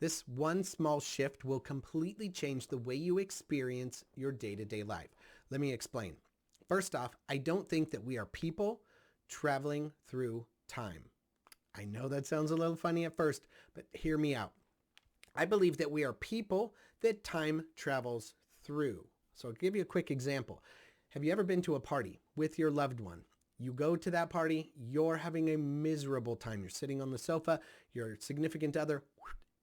This one small shift will completely change the way you experience your day-to-day life. Let me explain. First off, I don't think that we are people traveling through time. I know that sounds a little funny at first, but hear me out. I believe that we are people that time travels through. So I'll give you a quick example. Have you ever been to a party with your loved one? You go to that party, you're having a miserable time. You're sitting on the sofa, your significant other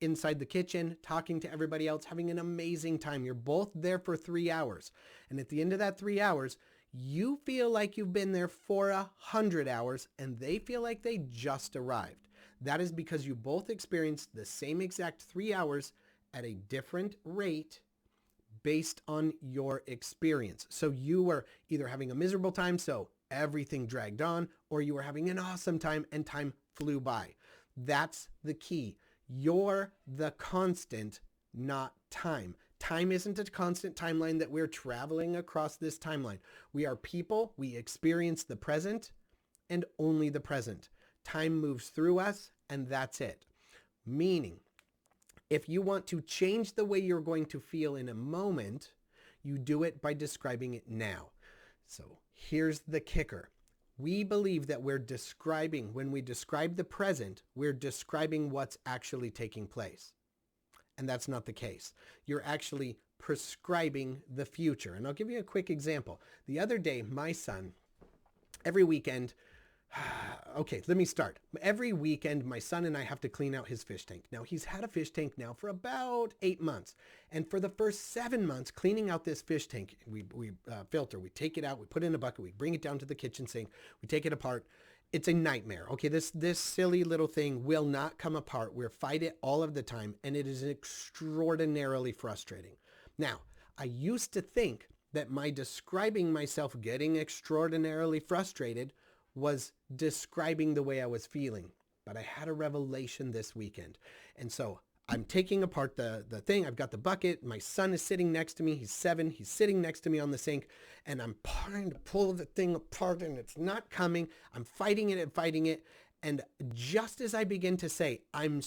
inside the kitchen, talking to everybody else, having an amazing time. You're both there for 3 hours. And at the end of that 3 hours, you feel like you've been there for 100 hours and they feel like they just arrived. That is because you both experienced the same exact 3 hours at a different rate based on your experience. So you were either having a miserable time, so everything dragged on, or you were having an awesome time and time flew by. That's the key. You're the constant, not time. Time isn't a constant timeline that we're traveling across this timeline. We are people. We experience the present and only the present. Time moves through us and that's it. Meaning, if you want to change the way you're going to feel in a moment, you do it by describing it now. So here's the kicker. We believe that when we describe the present, we're describing what's actually taking place. And that's not the case. You're actually prescribing the future. And I'll give you a quick example. The other day, my son, every weekend, okay, let me start. Every weekend, my son and I have to clean out his fish tank. Now, he's had a fish tank now for about 8 months. And for the first 7 months, cleaning out this fish tank, we filter, we take it out, we put it in a bucket, we bring it down to the kitchen sink, we take it apart. It's a nightmare. Okay, this silly little thing will not come apart. We fight it all of the time, and it is extraordinarily frustrating. Now, I used to think that my describing myself getting extraordinarily frustrated was describing the way I was feeling. But I had a revelation this weekend. And so I'm taking apart the thing. I've got the bucket. My son is sitting next to me. He's 7. He's sitting next to me on the sink. And I'm trying to pull the thing apart and it's not coming. I'm fighting it and fighting it. And just as I begin to say, I'm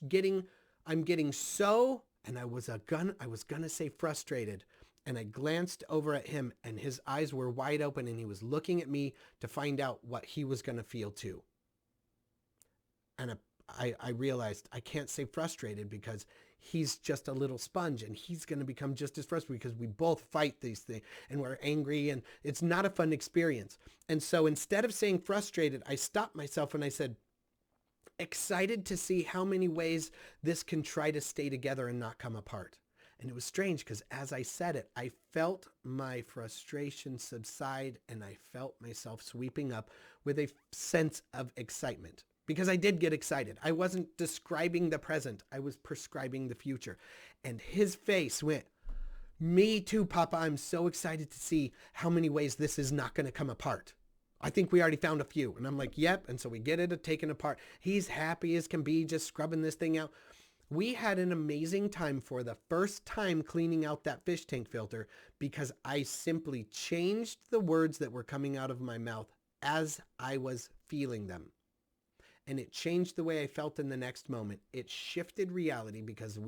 getting so, and I was gonna say frustrated. And I glanced over at him and his eyes were wide open and he was looking at me to find out what he was going to feel too. And I realized I can't say frustrated because he's just a little sponge and he's going to become just as frustrated because we both fight these things and we're angry and it's not a fun experience. And so instead of saying frustrated, I stopped myself and I said, excited to see how many ways this can try to stay together and not come apart. And it was strange because as I said it, I felt my frustration subside and I felt myself sweeping up with a sense of excitement. Because I did get excited. I wasn't describing the present. I was prescribing the future. And his face went, me too, Papa. I'm so excited to see how many ways this is not going to come apart. I think we already found a few. And I'm like, yep. And so we get it taken apart. He's happy as can be, just scrubbing this thing out. We had an amazing time for the first time cleaning out that fish tank filter because I simply changed the words that were coming out of my mouth as I was feeling them. And it changed the way I felt in the next moment. It shifted reality because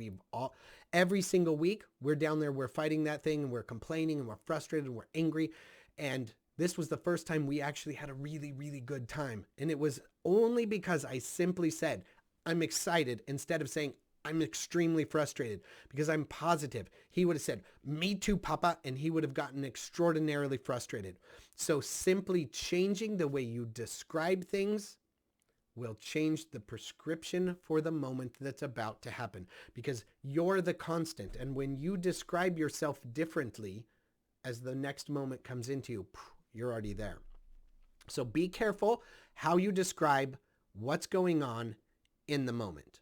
every single week, we're down there, we're fighting that thing and we're complaining and we're frustrated and we're angry. And this was the first time we actually had a really, really good time. And it was only because I simply said, I'm excited instead of saying, I'm extremely frustrated because I'm positive. He would have said, me too, Papa, and he would have gotten extraordinarily frustrated. So simply changing the way you describe things will change the prescription for the moment that's about to happen because you're the constant. And when you describe yourself differently as the next moment comes into you, you're already there. So be careful how you describe what's going on in the moment.